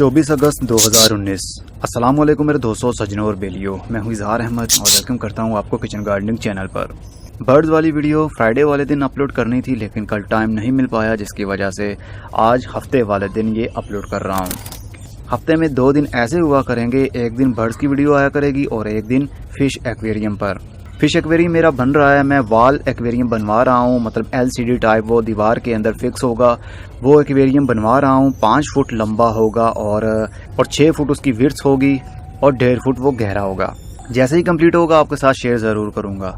24 अगस्त 2019। अस्सलाम वालेकुम मेरे दोस्तों, सजनों और बेलियों। मैं हूं इजहार अहमद और वेलकम करता हूं आपको किचन गार्डनिंग चैनल पर। बर्ड्स वाली वीडियो फ्राइडे वाले दिन अपलोड करनी थी, लेकिन कल टाइम नहीं मिल पाया, जिसकी वजह से आज हफ्ते वाले दिन ये अपलोड कर रहा हूं। हफ्ते में 2 दिन ऐसे हुआ करेंगे, एक दिन बर्ड्स की वीडियो आया करेगी और एक दिन फिश एक्वेरियम पर। फिश एक्वेरियम मेरा बन रहा है, मैं वॉल एक्वेरियम बनवा रहा हूँ, मतलब LCD टाइप, वो दीवार के अंदर फिक्स होगा। वो एक्वेरियम बनवा रहा हूँ, 5 फुट लंबा होगा और 6 फुट उसकी विड्थ होगी और 1.5 फुट वो गहरा होगा। जैसे ही कंप्लीट होगा आपके साथ शेयर ज़रूर करूँगा।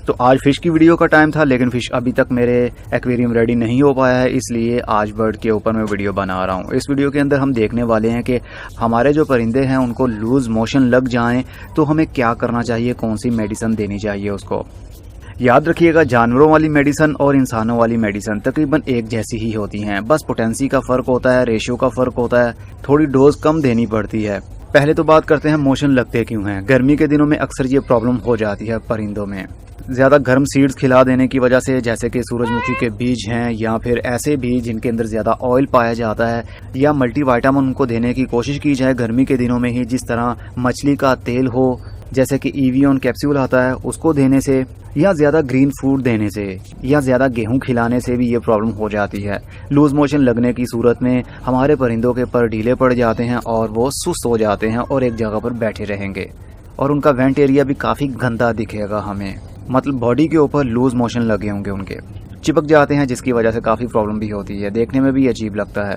तो आज फ़िश की वीडियो का टाइम था, लेकिन फ़िश अभी तक मेरे एक्वेरियम रेडी नहीं हो पाया है, इसलिए आज बर्ड के ऊपर मैं वीडियो बना रहा हूँ। इस वीडियो के अंदर हम देखने वाले हैं कि हमारे जो परिंदे हैं उनको लूज़ मोशन लग जाएं तो हमें क्या करना चाहिए, कौन सी मेडिसिन देनी चाहिए उसको। याद रखिएगा, जानवरों वाली मेडिसिन और इंसानों वाली मेडिसिन तकरीबन एक जैसी ही होती हैं, बस पोटेंसी का फ़र्क होता है, रेशियो का फ़र्क होता है, थोड़ी डोज कम देनी पड़ती है। पहले तो बात करते हैं मोशन लगते क्यों हैं। गर्मी के दिनों में अक्सर ये प्रॉब्लम हो जाती है परिंदों में। ज़्यादा गर्म सीड्स खिला देने की वजह से, जैसे कि सूरजमुखी के बीज हैं या फिर ऐसे बीज जिनके अंदर ज़्यादा ऑयल पाया जाता है, या मल्टीविटामिन उनको देने की कोशिश की जाए गर्मी के दिनों में ही, जिस तरह मछली का तेल हो, जैसे कि EVON कैप्सूल आता है, उसको देने से, या ज़्यादा ग्रीन फूड देने से, या ज़्यादा गेहूं खिलाने से भी ये प्रॉब्लम हो जाती है। लूज़ मोशन लगने की सूरत में हमारे परिंदों के पर ढीले पड़ जाते हैं और वो सुस्त हो जाते हैं और एक जगह पर बैठे रहेंगे और उनका वेंट एरिया भी काफ़ी गंदा दिखेगा हमें, मतलब बॉडी के ऊपर लूज़ मोशन लगे होंगे, उनके चिपक जाते हैं, जिसकी वजह से काफ़ी प्रॉब्लम भी होती है, देखने में भी अजीब लगता है।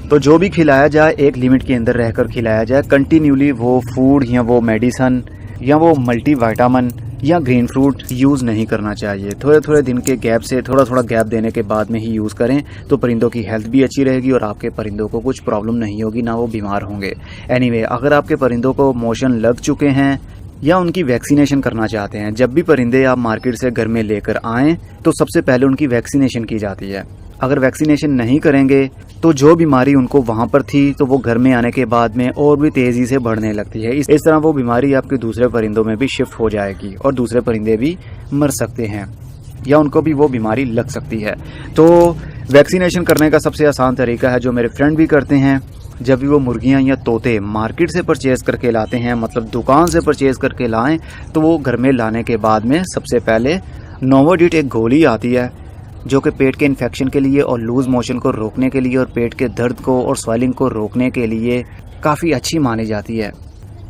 तो जो भी खिलाया जाए एक लिमिट के अंदर रहकर खिलाया जाए। कंटिन्यूली वो फूड या वो मेडिसन या वो मल्टीविटामिन या ग्रीन फ्रूट यूज़ नहीं करना चाहिए। थोड़े थोड़े दिन के गैप से, थोड़ा थोड़ा गैप देने के बाद में ही यूज़ करें, तो परिंदों की हेल्थ भी अच्छी रहेगी और आपके परिंदों को कुछ प्रॉब्लम नहीं होगी, ना वो बीमार होंगे। एनीवे, अगर आपके परिंदों को मोशन लग चुके हैं या उनकी वैक्सीनेशन करना चाहते हैं, जब भी परिंदे आप मार्केट से घर में लेकर आएँ तो सबसे पहले उनकी वैक्सीनेशन की जाती है। अगर वैक्सीनेशन नहीं करेंगे तो जो बीमारी उनको वहाँ पर थी तो वो घर में आने के बाद में और भी तेज़ी से बढ़ने लगती है। इस तरह वो बीमारी आपके दूसरे परिंदों में भी शिफ्ट हो जाएगी और दूसरे परिंदे भी मर सकते हैं या उनको भी वो बीमारी लग सकती है। तो वैक्सीनेशन करने का सबसे आसान तरीका है, जो मेरे फ्रेंड भी करते हैं, जब भी वो मुर्गियां या तोते मार्केट से परचेज़ करके लाते हैं, मतलब दुकान से परचेज़ करके लाएं, तो वो घर में लाने के बाद में सबसे पहले नोवोडिट एक गोली आती है जो कि पेट के इन्फेक्शन के लिए और लूज़ मोशन को रोकने के लिए और पेट के दर्द को और स्वेलिंग को रोकने के लिए काफ़ी अच्छी मानी जाती है।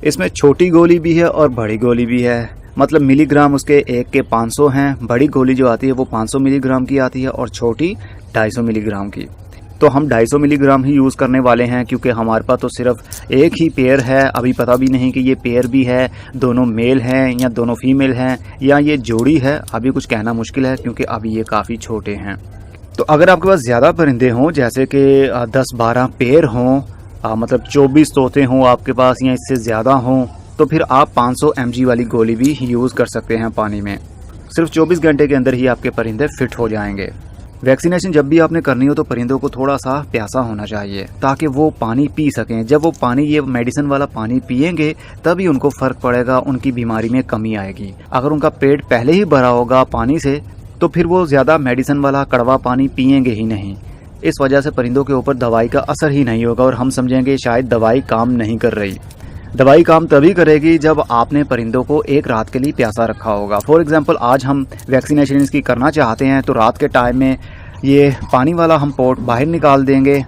इसमें छोटी गोली भी है और बड़ी गोली भी है, मतलब मिलीग्राम उसके एक के 500 हैं। बड़ी गोली जो आती है वो 500 मिलीग्राम की आती है और छोटी 250 मिलीग्राम की। तो हम 250 मिलीग्राम ही यूज़ करने वाले हैं, क्योंकि हमारे पास तो सिर्फ एक ही पेयर है। अभी पता भी नहीं कि ये पेयर भी है, दोनों मेल हैं या दोनों फीमेल हैं या ये जोड़ी है, अभी कुछ कहना मुश्किल है क्योंकि अभी ये काफ़ी छोटे हैं। तो अगर आपके पास ज़्यादा परिंदे हों, जैसे कि 10-12 पेयर हों, मतलब 24 तोते हों आपके पास या इससे ज़्यादा हों, तो फिर आप 500 mg वाली गोली भी यूज़ कर सकते हैं पानी में। सिर्फ 24 घंटे के अंदर ही आपके परिंदे फिट हो जाएंगे। वैक्सीनेशन जब भी आपने करनी हो तो परिंदों को थोड़ा सा प्यासा होना चाहिए ताकि वो पानी पी सकें। जब वो पानी, ये मेडिसिन वाला पानी पिएंगे, तभी उनको फ़र्क पड़ेगा, उनकी बीमारी में कमी आएगी। अगर उनका पेट पहले ही भरा होगा पानी से तो फिर वो ज़्यादा मेडिसिन वाला कड़वा पानी पिएंगे ही नहीं। इस वजह से परिंदों के ऊपर दवाई का असर ही नहीं होगा और हम समझेंगे शायद दवाई काम नहीं कर रही। दवाई काम तभी करेगी जब आपने परिंदों को एक रात के लिए प्यासा रखा होगा। फॉर एग्जांपल, आज हम वैक्सीनेशन इसकी करना चाहते हैं तो रात के टाइम में ये पानी वाला हम पॉट बाहर निकाल देंगे,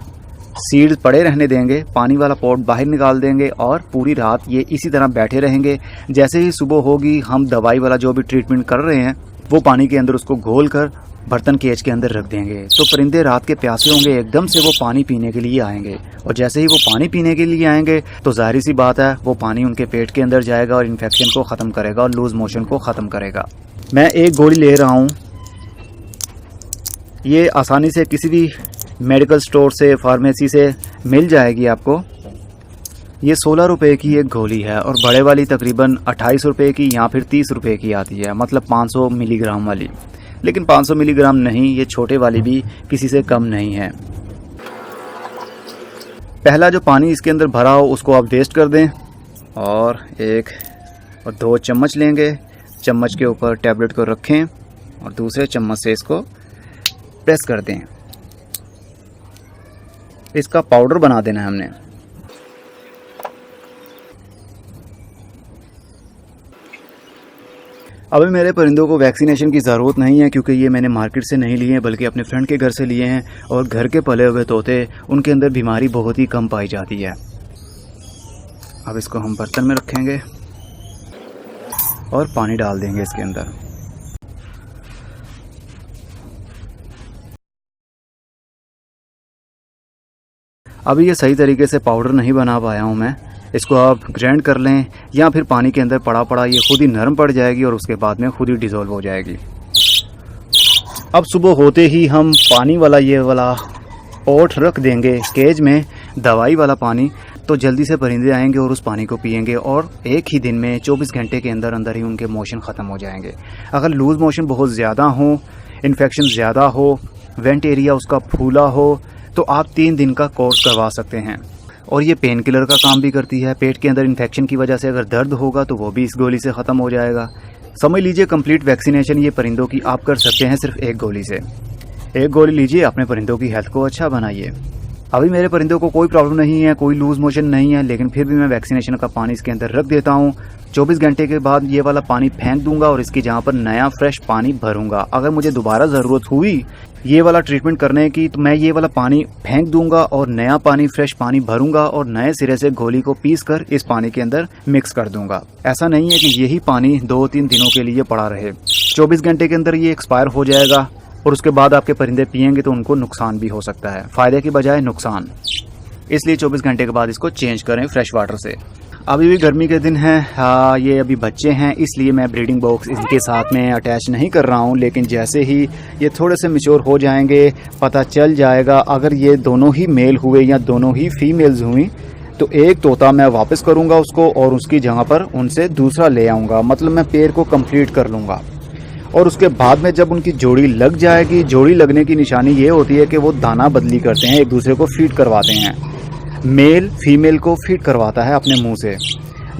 सीड्स पड़े रहने देंगे, पानी वाला पॉट बाहर निकाल देंगे और पूरी रात ये इसी तरह बैठे रहेंगे। जैसे ही सुबह होगी, हम दवाई वाला जो भी ट्रीटमेंट कर रहे हैं वो पानी के अंदर उसको घोल कर बर्तन केज के अंदर रख देंगे। तो परिंदे रात के प्यासे होंगे, एकदम से वो पानी पीने के लिए आएंगे और जैसे ही वो पानी पीने के लिए आएंगे तो जाहिर सी बात है वो पानी उनके पेट के अंदर जाएगा और इन्फेक्शन को ख़त्म करेगा और लूज़ मोशन को ख़त्म करेगा। मैं एक गोली ले रहा हूँ, ये आसानी से किसी भी मेडिकल स्टोर से, फार्मेसी से मिल जाएगी आपको। ये 16 रुपये की एक गोली है और बड़े वाली तकरीबन 28 रुपये की या फिर 30 रुपये की आती है, मतलब 500 मिलीग्राम वाली। लेकिन 500 मिलीग्राम नहीं, ये छोटे वाली भी किसी से कम नहीं है। पहला जो पानी इसके अंदर भरा हो उसको आप वेस्ट कर दें और 1 और 2 चम्मच लेंगे, चम्मच के ऊपर टैबलेट को रखें और दूसरे चम्मच से इसको प्रेस कर दें। इसका पाउडर बना देना है हमने। अभी मेरे परिंदों को वैक्सीनेशन की ज़रूरत नहीं है, क्योंकि ये मैंने मार्केट से नहीं लिए हैं बल्कि अपने फ्रेंड के घर से लिए हैं। और घर के पले हुए तोते, उनके अंदर बीमारी बहुत ही कम पाई जाती है। अब इसको हम बर्तन में रखेंगे और पानी डाल देंगे इसके अंदर। अभी ये सही तरीके से पाउडर नहीं बना पाया हूँ मैं। इसको आप ग्राइंड कर लें या फिर पानी के अंदर पड़ा पड़ा ये खुद ही नरम पड़ जाएगी और उसके बाद में खुद ही डिज़ोल्व हो जाएगी। अब सुबह होते ही हम पानी वाला ये वाला पॉट रख देंगे केज में, दवाई वाला पानी। तो जल्दी से परिंदे आएंगे और उस पानी को पिएंगे और एक ही दिन में 24 घंटे के अंदर अंदर ही उनके मोशन ख़त्म हो जाएंगे। अगर लूज़ मोशन बहुत ज़्यादा हो, इन्फेक्शन ज़्यादा हो, वेंट एरिया उसका फूला हो, तो आप 3 दिन का कोर्स करवा सकते हैं। और ये पेन किलर का काम भी करती है। पेट के अंदर इन्फेक्शन की वजह से अगर दर्द होगा तो वो भी इस गोली से ख़त्म हो जाएगा। समझ लीजिए कंप्लीट वैक्सीनेशन ये परिंदों की आप कर सकते हैं सिर्फ एक गोली से। एक गोली लीजिए, अपने परिंदों की हेल्थ को अच्छा बनाइए। अभी मेरे परिंदों को कोई प्रॉब्लम नहीं है, कोई लूज़ मोशन नहीं है, लेकिन फिर भी मैं वैक्सीनेशन का पानी इसके अंदर रख देता हूँ। 24 घंटे के बाद ये वाला पानी फेंक दूंगा और इसकी जगह पर नया फ्रेश पानी भरूंगा। अगर मुझे दोबारा ज़रूरत हुई ये वाला ट्रीटमेंट करने की तो मैं ये वाला पानी फेंक दूंगा और नया पानी, फ्रेश पानी भरूंगा और नए सिरे से घोली को पीस कर इस पानी के अंदर मिक्स कर दूंगा। ऐसा नहीं है कि यही पानी 2-3 दिनों के लिए पड़ा रहे। 24 घंटे के अंदर ये एक्सपायर हो जाएगा और उसके बाद आपके परिंदे पिएंगे तो उनको नुकसान भी हो सकता है, फ़ायदे की बजाय नुकसान। इसलिए 24 घंटे के बाद इसको चेंज करें फ्रेश वाटर से। अभी भी गर्मी के दिन हैं, ये अभी बच्चे हैं, इसलिए मैं ब्रीडिंग बॉक्स इनके साथ में अटैच नहीं कर रहा हूँ। लेकिन जैसे ही ये थोड़े से मैच्योर हो जाएंगे, पता चल जाएगा अगर ये दोनों ही मेल हुए या दोनों ही फीमेल्स हुई तो एक तोता मैं वापस करूँगा उसको और उसकी जगह पर उनसे दूसरा ले आऊँगा। मतलब मैं पेयर को कंप्लीट कर लूँगा। और उसके बाद में जब उनकी जोड़ी लग जाएगी, जोड़ी लगने की निशानी ये होती है कि वो दाना बदली करते हैं, एक दूसरे को फीड करवाते हैं। मेल फीमेल को फीड करवाता है अपने मुंह से।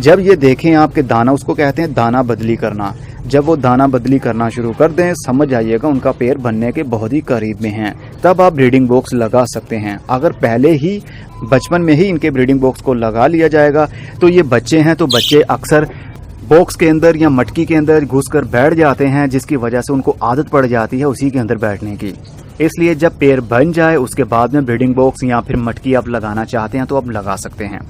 जब ये देखें आपके दाना, उसको कहते हैं दाना बदली करना। जब वो दाना बदली करना शुरू कर दें, समझ जाइएगा उनका पेयर बनने के बहुत ही करीब में हैं। तब आप ब्रीडिंग बॉक्स लगा सकते हैं। अगर पहले ही बचपन में ही इनके ब्रीडिंग बॉक्स को लगा लिया जाएगा तो ये बच्चे हैं तो बच्चे अक्सर बॉक्स के अंदर या मटकी के अंदर घुसकर बैठ जाते हैं, जिसकी वजह से उनको आदत पड़ जाती है उसी के अंदर बैठने की। इसलिए जब पेयर बन जाए उसके बाद में ब्रीडिंग बॉक्स या फिर मटकी आप लगाना चाहते हैं तो आप लगा सकते हैं।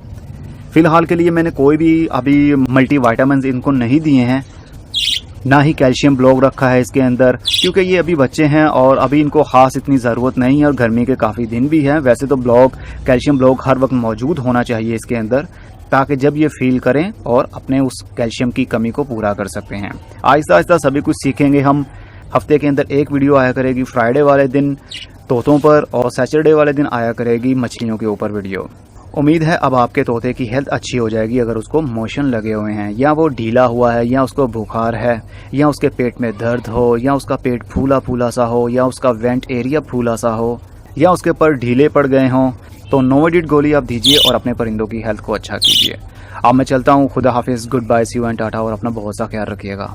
फिलहाल के लिए मैंने कोई भी अभी मल्टीविटामिन इनको नहीं दिए हैं, ना ही कैल्शियम ब्लॉक रखा है इसके अंदर, क्योंकि ये अभी बच्चे हैं और अभी इनको खास इतनी ज़रूरत नहीं है और गर्मी के काफ़ी दिन भी हैं। वैसे तो ब्लॉक, कैल्शियम ब्लॉक हर वक्त मौजूद होना चाहिए इसके अंदर, ताकि जब ये फील करें और अपने उस कैल्शियम की कमी को पूरा कर सकते हैं। आहिस्ता आहिस्ता सभी कुछ सीखेंगे हम। हफ्ते के अंदर एक वीडियो आया करेगी फ्राइडे वाले दिन तोतों पर और सैटरडे वाले दिन आया करेगी मछलियों के ऊपर वीडियो। उम्मीद है अब आपके तोते की हेल्थ अच्छी हो जाएगी। अगर उसको मोशन लगे हुए हैं या वो ढीला हुआ है या उसको बुखार है या उसके पेट में दर्द हो या उसका पेट फूला फूला सा हो या उसका वेंट एरिया फूला सा हो या उसके पर ढीले पड़ गए हों, तो नोवाडिट गोली आप दीजिए और अपने परिंदों की हेल्थ को अच्छा कीजिए। अब मैं चलता हूँ। खुदा हाफिज़, good bye, see you and tata, और अपना बहुत सा ख्याल रखिएगा।